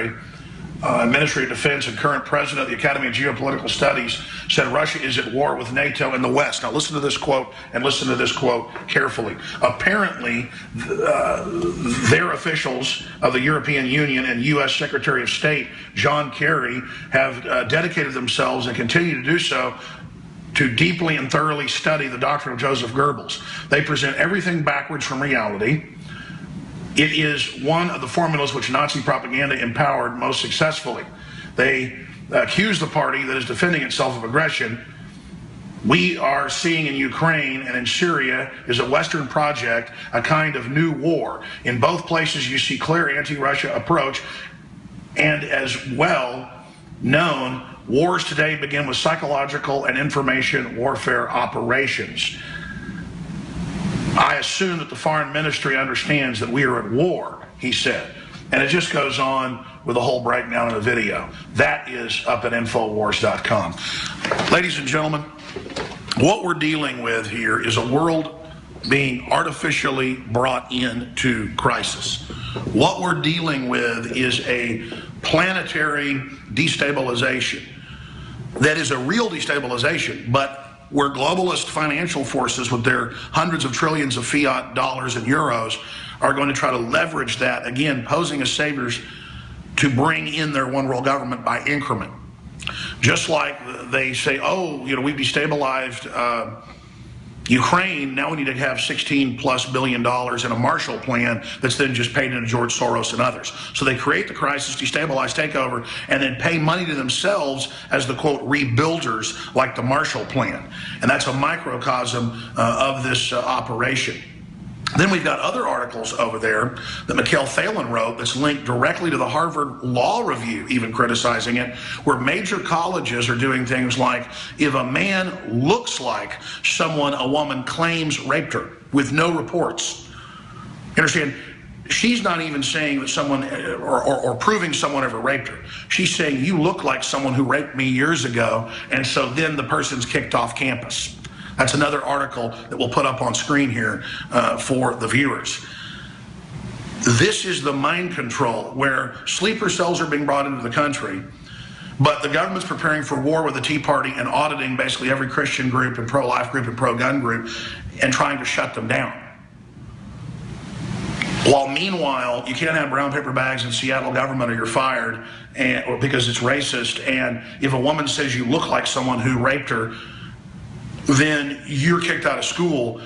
Kerry, Ministry of Defense and current president of the Academy of Geopolitical Studies, said Russia is at war with NATO and the West. Now listen to this quote, and listen to this quote carefully. Apparently, their officials of the European Union and U.S. Secretary of State John Kerry have dedicated themselves and continue to do so to deeply and thoroughly study the doctrine of Joseph Goebbels. They present everything backwards from reality. It is one of the formulas which Nazi propaganda empowered most successfully. They accuse the party that is defending itself of aggression. We are seeing in Ukraine and in Syria is a Western project, a kind of new war. In both places you see clear anti-Russia approach, and as well known, wars today begin with psychological and information warfare operations. I assume that the foreign ministry understands that we are at war, he said. And it just goes on with a whole breakdown in the video. That is up at Infowars.com. Ladies and gentlemen, what we're dealing with here is a world being artificially brought into crisis. What we're dealing with is a planetary destabilization that is a real destabilization, but where globalist financial forces with their hundreds of trillions of fiat dollars and euros are going to try to leverage that, again, posing as saviors to bring in their one world government by increment. Just like they say, oh, you know, we've destabilized Ukraine, now we need to have $16+ billion in a Marshall Plan that's then just paid into George Soros and others. So they create the crisis, destabilize, take over, and then pay money to themselves as the, quote, rebuilders like the Marshall Plan. And that's a microcosm of this operation. Then we've got other articles over there that Mikhail Phelan wrote that's linked directly to the Harvard Law Review, even criticizing it, where major colleges are doing things like, if a man looks like someone a woman claims raped her with no reports. You understand? She's not even saying that someone, or proving someone ever raped her. She's saying, you look like someone who raped me years ago, and so then the person's kicked off campus. That's another article that we'll put up on screen here for the viewers. This is the mind control where sleeper cells are being brought into the country, but the government's preparing for war with the Tea Party and auditing basically every Christian group and pro-life group and pro-gun group and trying to shut them down. While meanwhile, you can't have brown paper bags in Seattle government or you're fired or because it's racist. And if a woman says you look like someone who raped her, then you're kicked out of school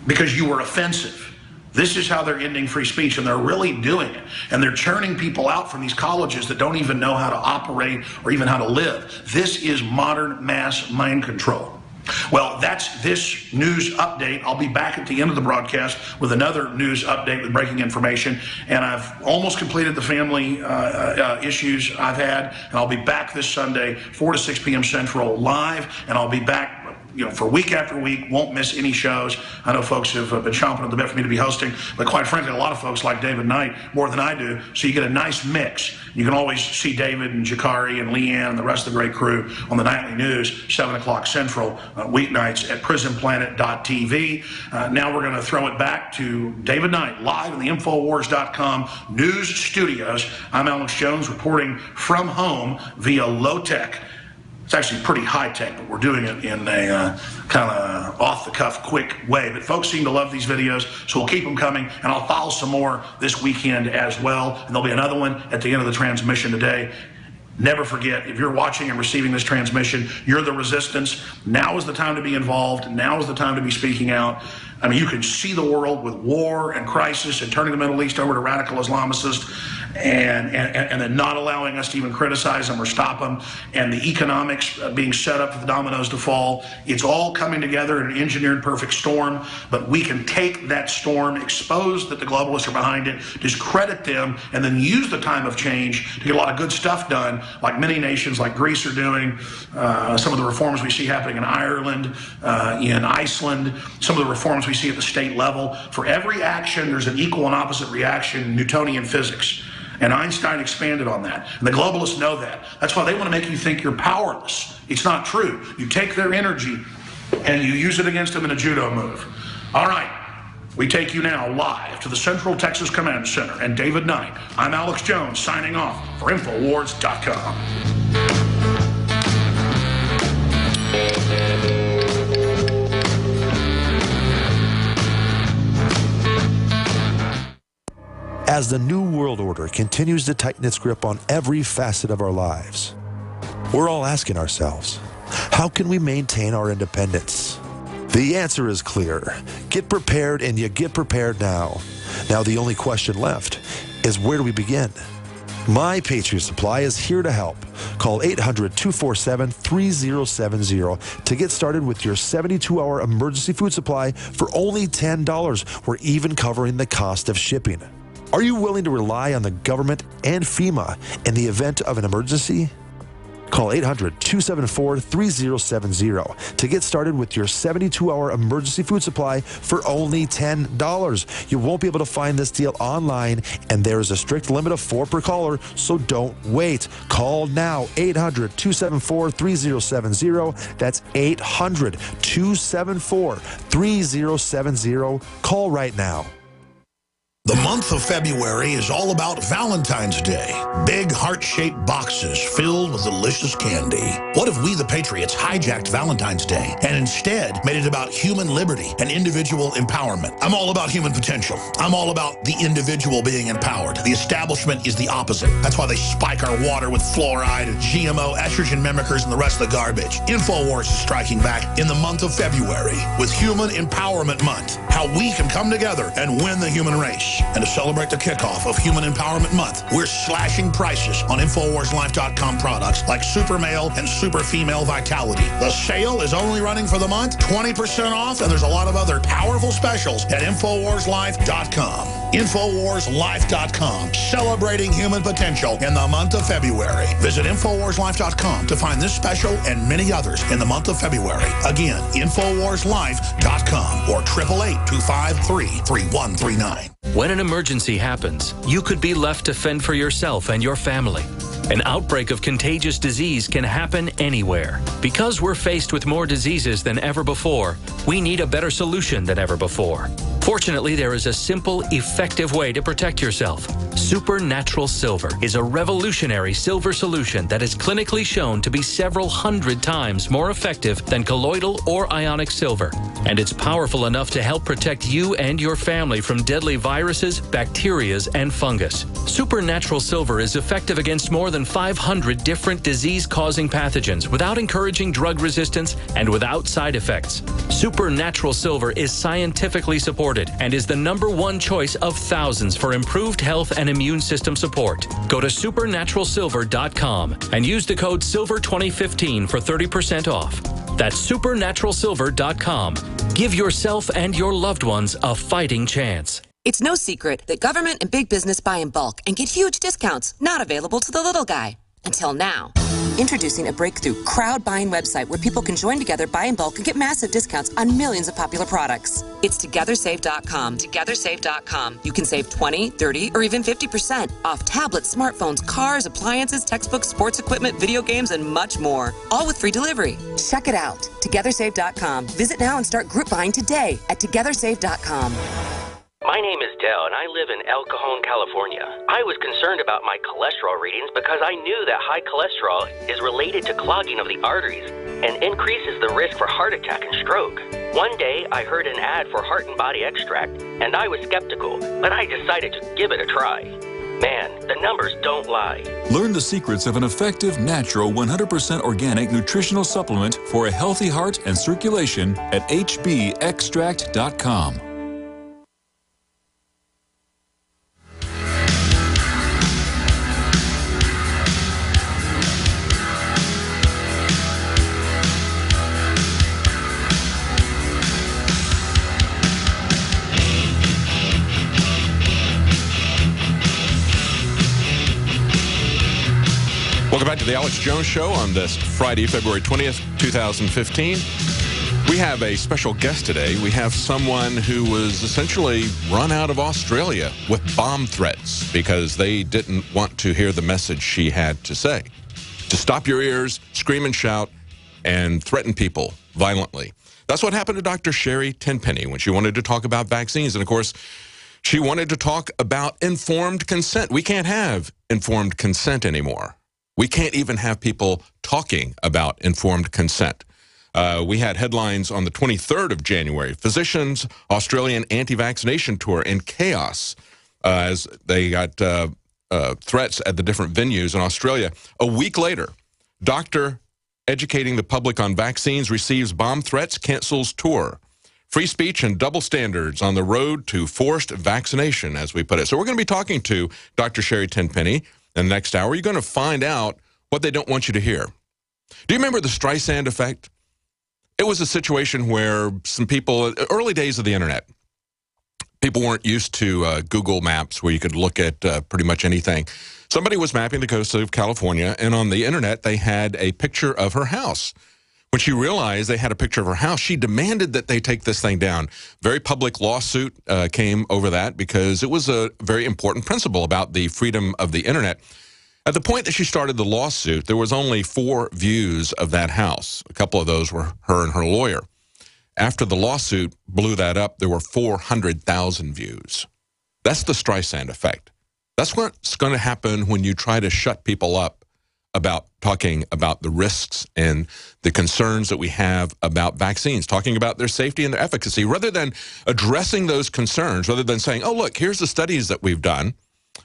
because you were offensive. This is how they're ending free speech, and they're really doing it. And they're churning people out from these colleges that don't even know how to operate or even how to live. This is modern mass mind control. Well, that's this news update. I'll be back at the end of the broadcast with another news update with breaking information. And I've almost completed the family issues I've had. And I'll be back this Sunday, 4 to 6 p.m. Central, live. And I'll be back, you know, for week after week, won't miss any shows. I know folks have been chomping at the bit for me to be hosting, but quite frankly, a lot of folks like David Knight more than I do, so you get a nice mix. You can always see David and Jakari and Leanne and the rest of the great crew on the nightly news, 7 o'clock Central, weeknights at prisonplanet.tv. Now we're going to throw it back to David Knight, live in the Infowars.com news studios. I'm Alex Jones reporting from home via low-tech. It's actually pretty high-tech, but we're doing it in a kind of off-the-cuff, quick way. But folks seem to love these videos, so we'll keep them coming, and I'll file some more this weekend as well. And there'll be another one at the end of the transmission today. Never forget, if you're watching and receiving this transmission, you're the resistance. Now is the time to be involved. Now is the time to be speaking out. I mean, you can see the world with war and crisis and turning the Middle East over to radical Islamicists and then not allowing us to even criticize them or stop them, and the economics being set up for the dominoes to fall. It's all coming together in an engineered perfect storm, but we can take that storm, expose that the globalists are behind it, discredit them, and then use the time of change to get a lot of good stuff done, like many nations like Greece are doing, some of the reforms we see happening in Ireland, in Iceland, some of the reforms we see at the state level. For every action, there's an equal and opposite reaction in Newtonian physics. And Einstein expanded on that. And the globalists know that. That's why they want to make you think you're powerless. It's not true. You take their energy and you use it against them in a judo move. All right. We take you now live to the Central Texas Command Center and David Knight. I'm Alex Jones signing off for Infowars.com. As the New World Order continues to tighten its grip on every facet of our lives, we're all asking ourselves, how can we maintain our independence? The answer is clear. Get prepared, and you get prepared now. Now the only question left is, where do we begin? My Patriot Supply is here to help. Call 800-247-3070 to get started with your 72-hour emergency food supply for only $10. We're even covering the cost of shipping. Are you willing to rely on the government and FEMA in the event of an emergency? Call 800-274-3070 to get started with your 72-hour emergency food supply for only $10. You won't be able to find this deal online, and there is a strict limit of 4 per caller, so don't wait. Call now, 800-274-3070. That's 800-274-3070. Call right now. The month of February is all about Valentine's Day. Big heart-shaped boxes filled with delicious candy. What if we, the Patriots, hijacked Valentine's Day and instead made it about human liberty and individual empowerment? I'm all about human potential. I'm all about the individual being empowered. The establishment is the opposite. That's why they spike our water with fluoride and GMO, estrogen mimickers, and the rest of the garbage. InfoWars is striking back in the month of February with Human Empowerment Month. How we can come together and win the human race. And to celebrate the kickoff of Human Empowerment Month, we're slashing prices on InfoWarsLife.com products like Super Male and Super Female Vitality. The sale is only running for the month, 20% off, and there's a lot of other powerful specials at InfoWarsLife.com. InfoWarsLife.com, celebrating human potential in the month of February. Visit InfoWarsLife.com to find this special and many others in the month of February. Again, InfoWarsLife.com or 888-253-3139. When an emergency happens, you could be left to fend for yourself and your family. An outbreak of contagious disease can happen anywhere. Because we're faced with more diseases than ever before, we need a better solution than ever before. Fortunately, there is a simple, effective way to protect yourself. Supernatural Silver is a revolutionary silver solution that is clinically shown to be several hundred times more effective than colloidal or ionic silver. And it's powerful enough to help protect you and your family from deadly viruses, bacteria, and fungus. Supernatural Silver is effective against more than 500 different disease-causing pathogens without encouraging drug resistance and without side effects. Supernatural Silver is scientifically supported and is the #1 choice of thousands for improved health and immune system support. Go to supernaturalsilver.com and use the code SILVER2015 for 30% off. That's supernaturalsilver.com. Give yourself and your loved ones a fighting chance. It's no secret that government and big business buy in bulk and get huge discounts not available to the little guy. Until now. Introducing a breakthrough crowd buying website where people can join together, buy in bulk, and get massive discounts on millions of popular products. It's TogetherSave.com. TogetherSave.com. You can save 20, 30, or even 50% off tablets, smartphones, cars, appliances, textbooks, sports equipment, video games, and much more. All with free delivery. Check it out. TogetherSave.com. Visit now and start group buying today at TogetherSave.com. My name is Dell, and I live in El Cajon, California. I was concerned about my cholesterol readings because I knew that high cholesterol is related to clogging of the arteries and increases the risk for heart attack and stroke. One day, I heard an ad for Heart and Body Extract, and I was skeptical, but I decided to give it a try. Man, the numbers don't lie. Learn the secrets of an effective, natural, 100% organic nutritional supplement for a healthy heart and circulation at hbextract.com. Welcome back to the Alex Jones Show on this Friday, February 20th, 2015. We have a special guest today. We have someone who was essentially run out of Australia with bomb threats because they didn't want to hear the message she had to say. To stop your ears, scream and shout, and threaten people violently. That's what happened to Dr. Sherry Tenpenny when she wanted to talk about vaccines. And of course, she wanted to talk about informed consent. We can't have informed consent anymore. We can't even have people talking about informed consent. We had headlines on the 23rd of January, Physicians' Australian anti-vaccination tour in chaos as they got threats at the different venues in Australia. A week later, doctor educating the public on vaccines receives bomb threats, cancels tour. Free speech and double standards on the road to forced vaccination, as we put it. So we're going to be talking to Dr. Sherry Tenpenny in the next hour. You're going to find out what they don't want you to hear. Do you remember the Streisand effect? It was a situation where some people, early days of the internet, people weren't used to Google Maps where you could look at pretty much anything. Somebody was mapping the coast of California, and on the internet, they had a picture of her house. When she realized they had a picture of her house, she demanded that they take this thing down. Very public lawsuit came over that because it was a very important principle about the freedom of the internet. At the point that she started the lawsuit, there was only 4 views of that house. A couple of those were her and her lawyer. After the lawsuit blew that up, there were 400,000 views. That's the Streisand effect. That's what's going to happen when you try to shut people up about talking about the risks and the concerns that we have about vaccines, talking about their safety and their efficacy, rather than addressing those concerns, rather than saying, oh, look, here's the studies that we've done,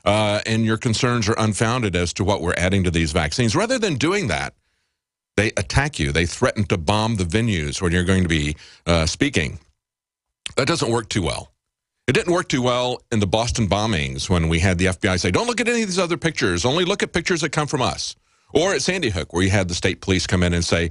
and your concerns are unfounded as to what we're adding to these vaccines. Rather than doing that, they attack you. They threaten to bomb the venues when you're going to be speaking. That doesn't work too well. It didn't work too well in the Boston bombings when we had the FBI say, don't look at any of these other pictures, only look at pictures that come from us. Or at Sandy Hook, where you had the state police come in and say,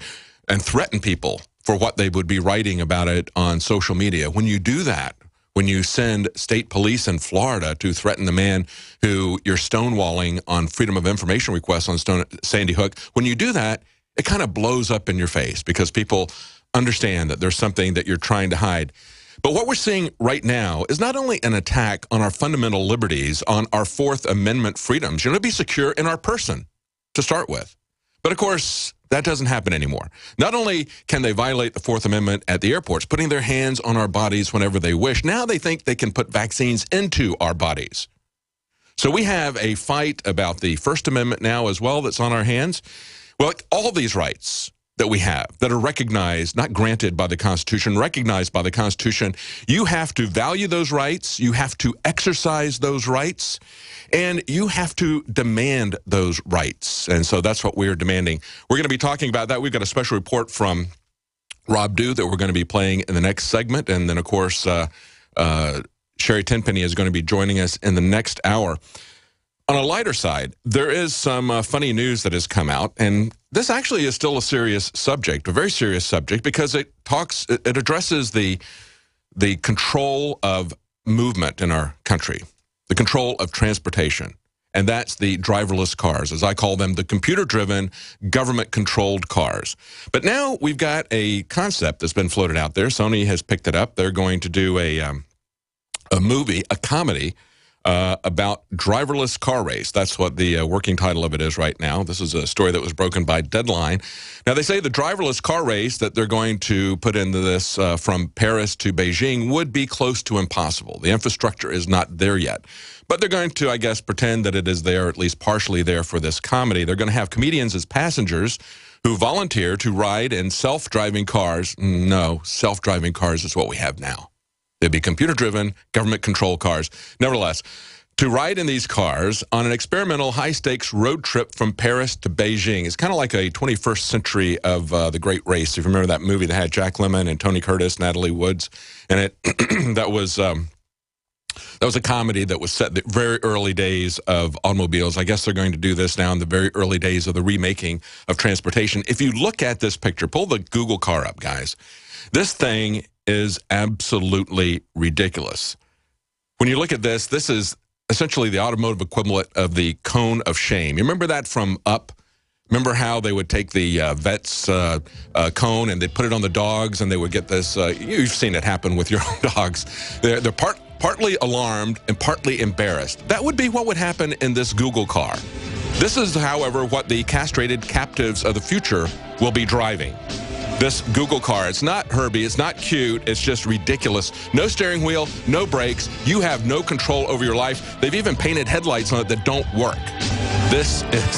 and threaten people for what they would be writing about it on social media. When you do that, when you send state police in Florida to threaten the man who you're stonewalling on Freedom of Information requests on Sandy Hook, when you do that, it kind of blows up in your face because people understand that there's something that you're trying to hide. But what we're seeing right now is not only an attack on our fundamental liberties, on our Fourth Amendment freedoms, to be secure in our person to start with. But of course, that doesn't happen anymore. Not only can they violate the Fourth Amendment at the airports, putting their hands on our bodies whenever they wish, now they think they can put vaccines into our bodies. So we have a fight about the First Amendment now as well that's on our hands. Well, all these rights that we have that are recognized, not granted by the Constitution, recognized by the Constitution, you have to value those rights, you have to exercise those rights, and you have to demand those rights. And so that's what we're demanding. We're going to be talking about that. We've got a special report from Rob Dew that we're going to be playing in the next segment. And then, of course, Sherry Tenpenny is going to be joining us in the next hour. On a lighter side, there is some funny news that has come out, and this actually is still a serious subject, a very serious subject, because it addresses the control of movement in our country, the control of transportation, and that's the driverless cars, as I call them, the computer-driven, government-controlled cars. But now we've got a concept that's been floated out there. Sony has picked it up. They're going to do a movie, a comedy, about driverless car race. That's what the working title of it is right now. This is a story that was broken by Deadline. Now, they say the driverless car race that they're going to put into this from Paris to Beijing would be close to impossible. The infrastructure is not there yet. But they're going to, I guess, pretend that it is there, at least partially there for this comedy. They're going to have comedians as passengers who volunteer to ride in self-driving cars. No, self-driving cars is what we have now. They'd be computer-driven, government-controlled cars. Nevertheless, to ride in these cars on an experimental high-stakes road trip from Paris to Beijing is kind of like a 21st century of The Great Race. If you remember that movie that had Jack Lemmon and Tony Curtis, Natalie Woods in it, that was a comedy that was set in the very early days of automobiles. I guess they're going to do this now in the very early days of the remaking of transportation. If you look at this picture, pull the Google car up, guys. This thing is absolutely ridiculous. When you look at this, this is essentially the automotive equivalent of the cone of shame. You remember that from Up? Remember how they would take the vet's cone and they'd put it on the dogs and they would get this, you've seen it happen with your own dogs. They're partly alarmed and partly embarrassed. That would be what would happen in this Google car. This is, however, what the castrated captives of the future will be driving. This Google car, it's not Herbie, it's not cute, it's just ridiculous. No steering wheel, no brakes, you have no control over your life. They've even painted headlights on it that don't work. This is